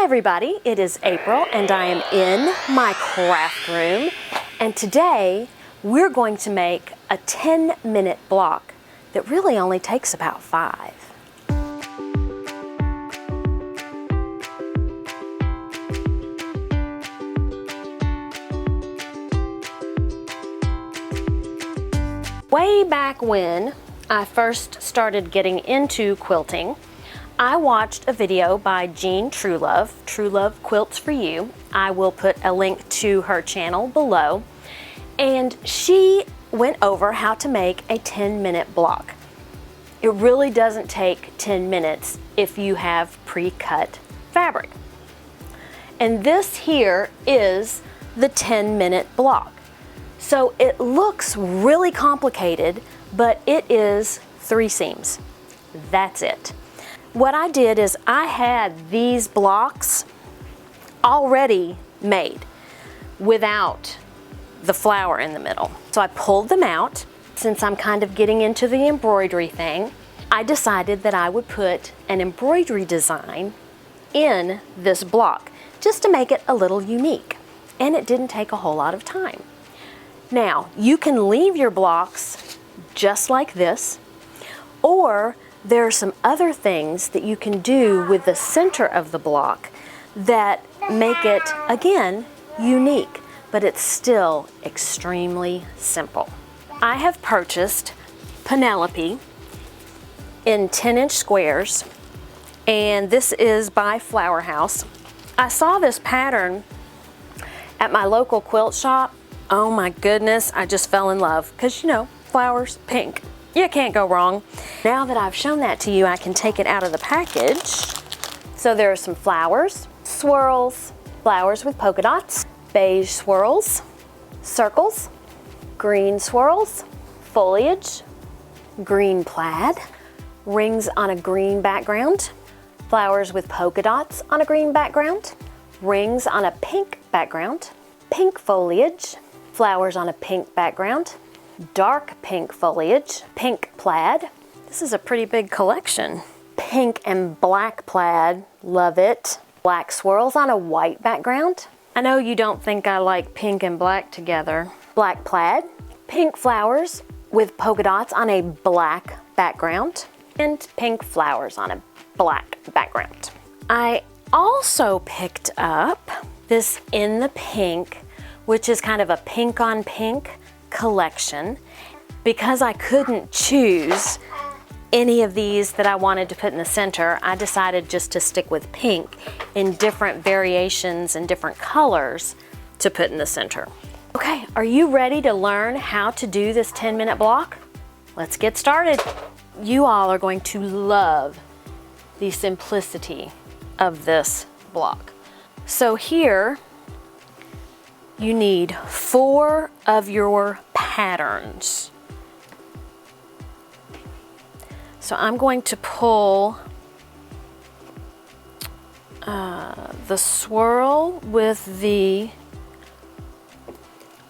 Hi everybody, it is April and I am in my craft room, and today we're going to make a 10-minute block that really only takes about 5. Way back when I first started getting into quilting, I watched a video by Truelove, Truelove Quilts for You. I will put a link to her channel below. And she went over how to make a 10-minute block. It really doesn't take 10 minutes if you have pre-cut fabric. And this here is the 10-minute block. So it looks really complicated, but it is 3 seams. That's it. What I did is I had these blocks already made without the flower in the middle. So I pulled them out. Since I'm kind of getting into the embroidery thing, I decided that I would put an embroidery design in this block just to make it a little unique. And it didn't take a whole lot of time. Now, you can leave your blocks just like this, or there are some other things that you can do with the center of the block that make it, again, unique, but it's still extremely simple. I have purchased Penelope in 10-inch squares, and this is by Flower House. I saw this pattern at my local quilt shop. Oh my goodness, I just fell in love, because you know, flowers, pink. You can't go wrong. Now that I've shown that to you, I can take it out of the package. So there are some flowers, swirls, flowers with polka dots, beige swirls, circles, green swirls, foliage, green plaid, rings on a green background, flowers with polka dots on a green background, rings on a pink background, pink foliage, flowers on a pink background, dark pink foliage, pink plaid. This is a pretty big collection. Pink and black plaid, love it. Black swirls on a white background. I know you don't think I like pink and black together. Black plaid, pink flowers with polka dots on a black background, and pink flowers on a black background. I also picked up this In the Pink, which is kind of a pink on pink collection. Because I couldn't choose any of these that I wanted to put in the center, I decided just to stick with pink in different variations and different colors to put in the center. Okay, are you ready to learn how to do this 10-minute block? Let's get started. You all are going to love the simplicity of this block. So here, you need 4 of your patterns. So I'm going to pull the swirl with the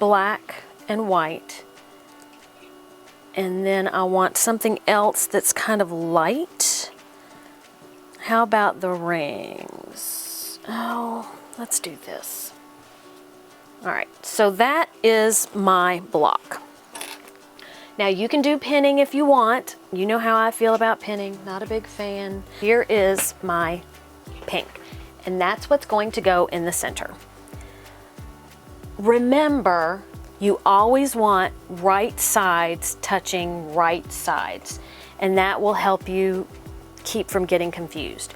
black and white, and then I want something else that's kind of light. How about the rings? Oh, let's do this. All right, so that is my block. Now you can do pinning if you want. You know how I feel about pinning, not a big fan. Here is my pink, and that's what's going to go in the center. Remember, you always want right sides touching right sides, and that will help you keep from getting confused.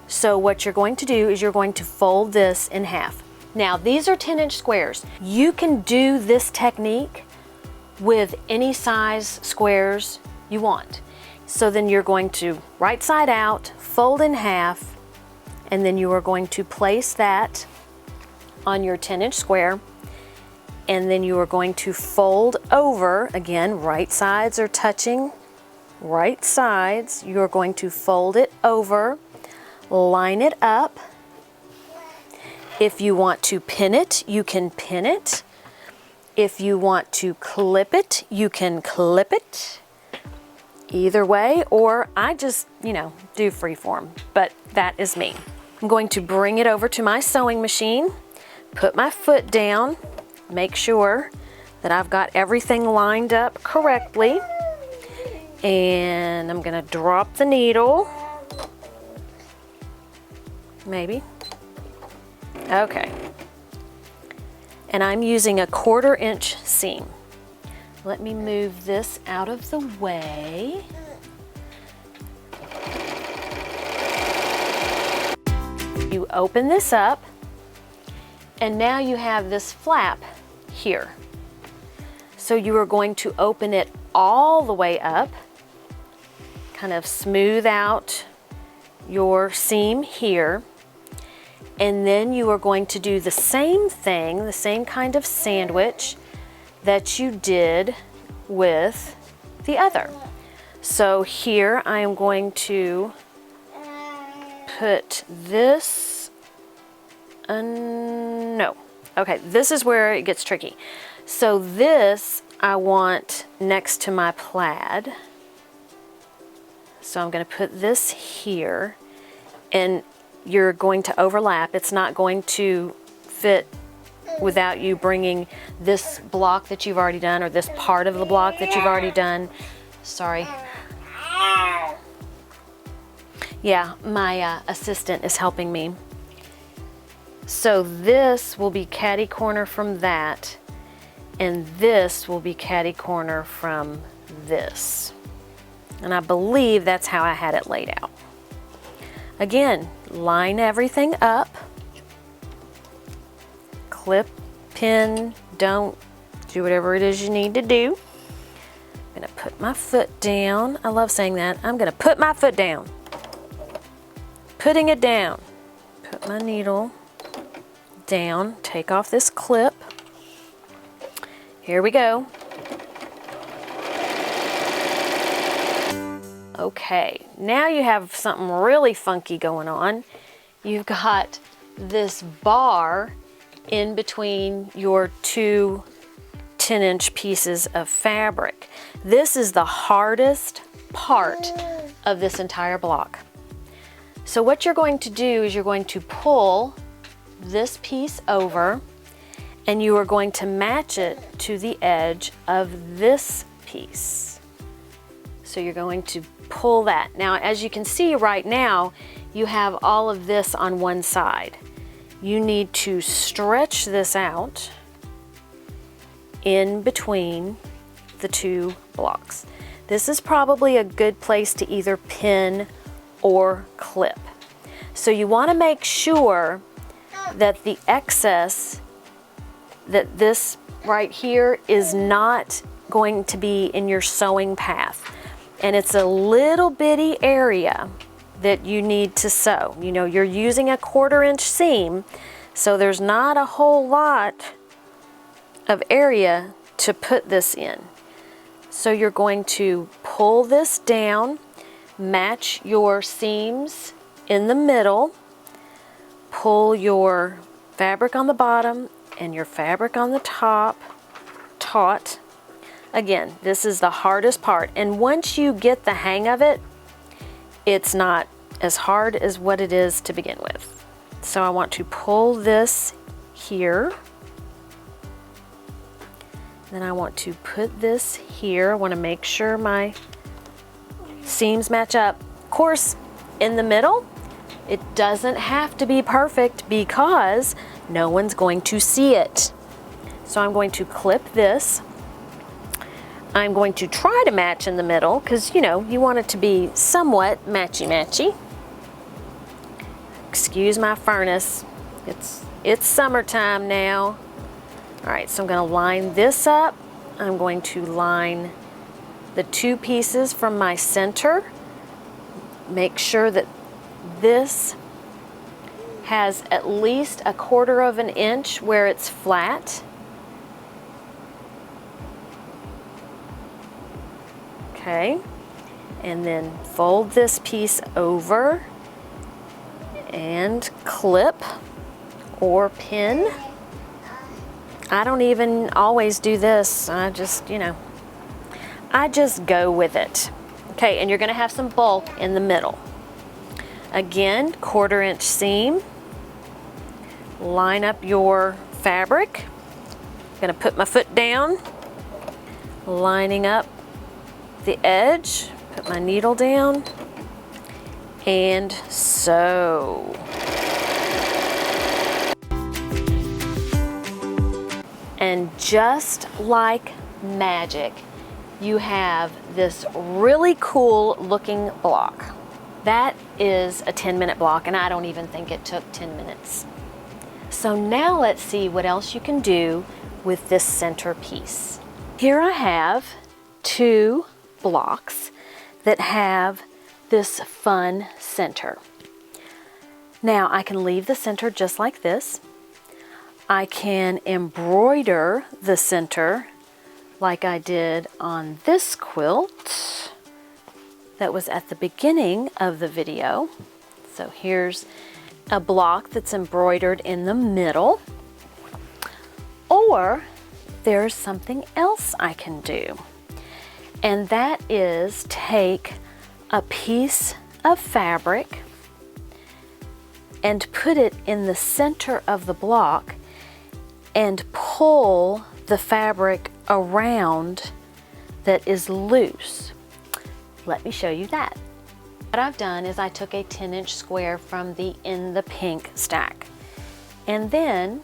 So what you're going to do is you're going to fold this in half. Now these are 10-inch squares. You can do this technique with any size squares you want. So then you're going to right side out, fold in half, and then you are going to place that on your 10-inch square, and then you are going to fold over, again, right sides are touching right sides. You're going to fold it over, line it up. If you want to pin it, you can pin it. If you want to clip it, you can clip it. Either way, or I just, do freeform, but that is me. I'm going to bring it over to my sewing machine, put my foot down, make sure that I've got everything lined up correctly, and I'm going to drop the needle. Maybe. Okay. And I'm using a 1/4 inch seam. Let me move this out of the way. You open this up, and now you have this flap here. So you are going to open it all the way up, kind of smooth out your seam here, and then you are going to do the same thing, the same kind of sandwich that you did with the other. So here I am going to put this, no, okay, this is where it gets tricky. So this I want next to my plaid. So I'm going to put this here, and you're going to overlap. It's not going to fit without you bringing this block that you've already done, or this part of the block that you've already done. Sorry. Yeah, my assistant is helping me. So this will be catty corner from that, and this will be catty corner from this. And I believe that's how I had it laid out. Again, line everything up. Clip, pin, don't, do whatever it is you need to do. I'm gonna put my foot down. I love saying that. I'm gonna put my foot down. Putting it down. Put my needle down, take off this clip. Here we go. Okay, now you have something really funky going on. You've got this bar in between your two 10-inch pieces of fabric. This is the hardest part of this entire block. So what you're going to do is you're going to pull this piece over, and you are going to match it to the edge of this piece. So you're going to pull that. Now, as you can see right now, you have all of this on one side. You need to stretch this out in between the two blocks. This is probably a good place to either pin or clip. So you want to make sure that the excess, that this right here is not going to be in your sewing path. And it's a little bitty area that you need to sew. You know, you're using a 1/4 inch seam, so there's not a whole lot of area to put this in. So you're going to pull this down, match your seams in the middle, pull your fabric on the bottom and your fabric on the top taut. Again, this is the hardest part, and once you get the hang of it, it's not as hard as what it is to begin with. So I want to pull this here, then I want to put this here. I want to make sure my seams match up. Of course, in the middle, it doesn't have to be perfect because no one's going to see it. So I'm going to clip this. I'm going to try to match in the middle because, you know, you want it to be somewhat matchy-matchy. Excuse my furnace. It's summertime now. All right, so I'm going to line this up. I'm going to line the two pieces from my center. Make sure that this has at least a 1/4 inch where it's flat. Okay, and then fold this piece over and clip or pin. I don't even always do this. I just, you know, I just go with it. Okay, and you're going to have some bulk in the middle. Again, 1/4 inch seam. Line up your fabric. I'm gonna put my foot down, lining up the edge, put my needle down, and sew. And just like magic, you have this really cool looking block. That is a 10-minute block, and I don't even think it took 10 minutes. So now let's see what else you can do with this center piece. Here I have 2 blocks that have this fun center. Now I can leave the center just like this. I can embroider the center like I did on this quilt that was at the beginning of the video. So here's a block that's embroidered in the middle. Or there's something else I can do, and that is take a piece of fabric and put it in the center of the block and pull the fabric around that is loose. Let me show you that. What I've done is I took a 10-inch square from the In the Pink stack, and then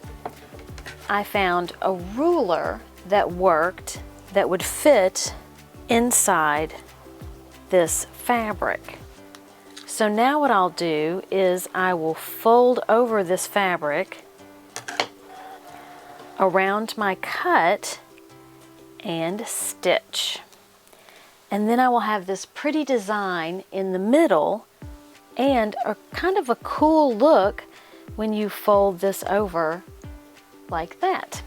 I found a ruler that worked, that would fit inside this fabric. So now what I'll do is I will fold over this fabric around my cut and stitch. And then I will have this pretty design in the middle and a kind of a cool look when you fold this over like that.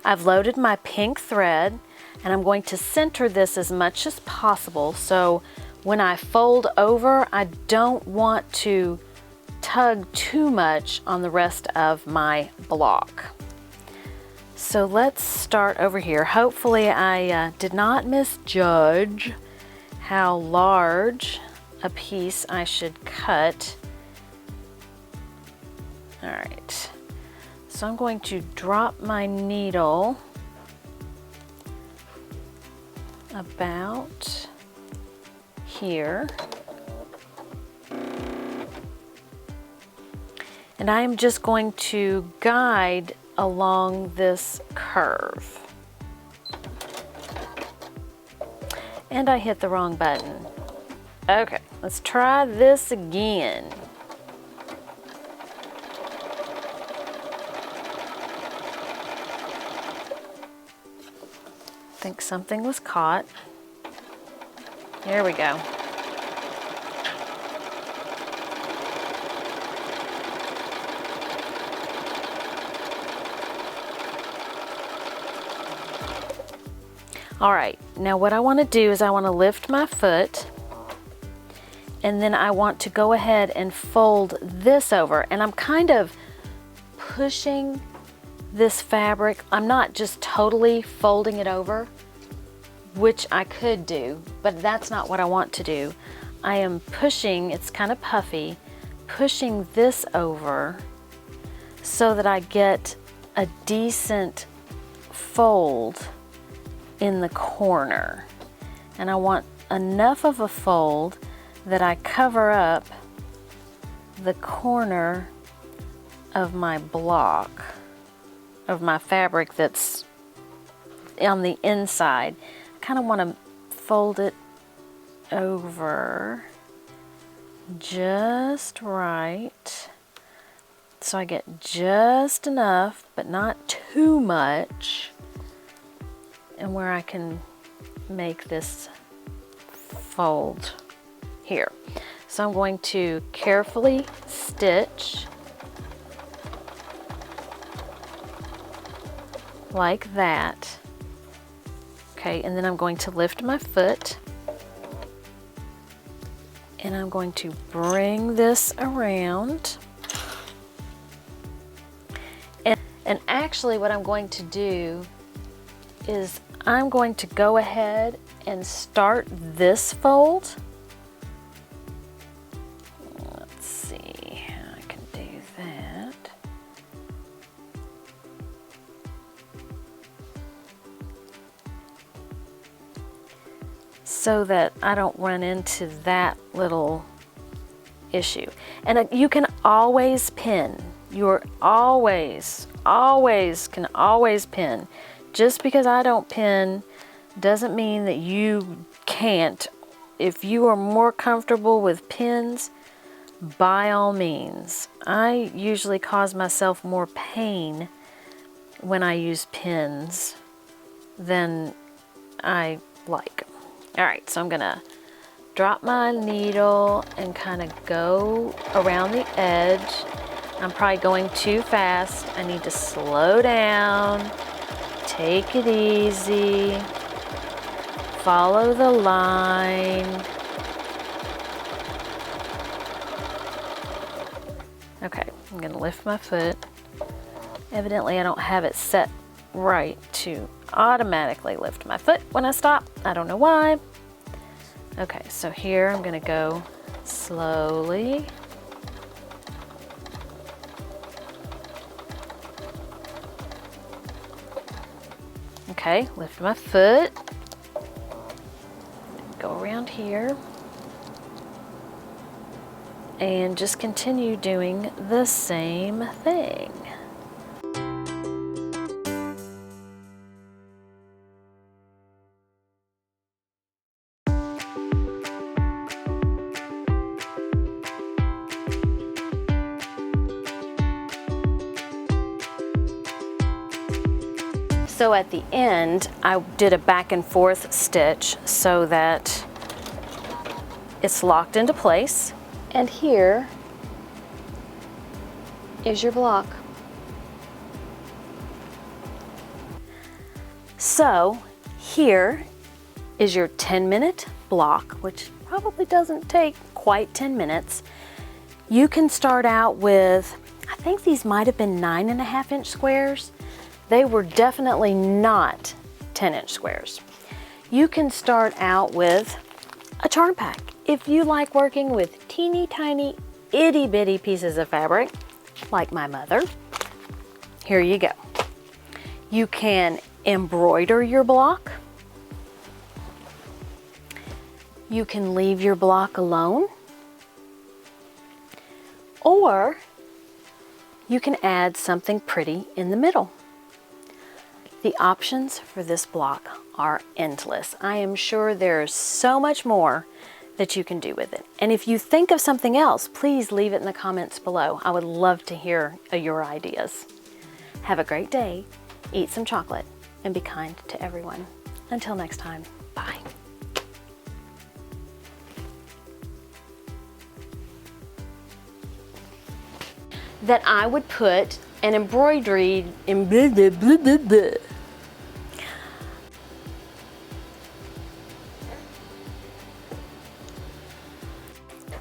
I've loaded my pink thread, and I'm going to center this as much as possible, so when I fold over, I don't want to tug too much on the rest of my block. So let's start over here. Hopefully I did not misjudge how large a piece I should cut. All right, so I'm going to drop my needle about here. And I'm just going to guide along this curve. And I hit the wrong button. Okay, let's try this again. I think something was caught. Here we go. All right, now what I want to do is I want to lift my foot, and then I want to go ahead and fold this over, and I'm kind of pushing this fabric. I'm not just totally folding it over, which I could do, but that's not what I want to do. I am pushing, it's kind of puffy, pushing this over so that I get a decent fold in the corner. And I want enough of a fold that I cover up the corner of my block, of my fabric that's on the inside. I kind of want to fold it over just right so I get just enough but not too much, and where I can make this fold here. So I'm going to carefully stitch like that. Okay, and then I'm going to lift my foot, and I'm going to bring this around. And actually what I'm going to do is I'm going to go ahead and start this fold. so that I don't run into that little issue. And you can always pin. You're always can always pin. Just because I don't pin doesn't mean that you can't. If you are more comfortable with pins, by all means. I usually cause myself more pain when I use pins than I like. All right, so I'm gonna drop my needle and kind of go around the edge. I'm probably going too fast. I need to slow down, take it easy, follow the line. Okay, I'm gonna lift my foot. Evidently I don't have it set right to automatically lift my foot when I stop. I don't know why. Okay, so here I'm gonna go slowly. Okay, lift my foot. Go around here. And just continue doing the same thing. So at the end, I did a back and forth stitch so that it's locked into place. And here is your block. So here is your 10-minute block, which probably doesn't take quite 10 minutes. You can start out with, I think these might have been 9.5-inch squares. They were definitely not 10-inch squares. You can start out with a charm pack. If you like working with teeny tiny itty bitty pieces of fabric, like my mother, here you go. You can embroider your block. You can leave your block alone. Or you can add something pretty in the middle. The options for this block are endless. I am sure there's so much more that you can do with it. And if you think of something else, please leave it in the comments below. I would love to hear your ideas. Have a great day, eat some chocolate, and be kind to everyone. Until next time, bye. That I would put an embroidery in blah, blah, blah, blah, blah.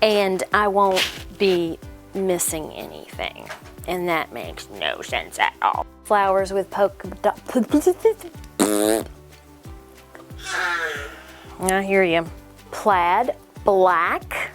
And I won't be missing anything. And that makes no sense at all. Flowers with polka dot. I hear you. Plaid black.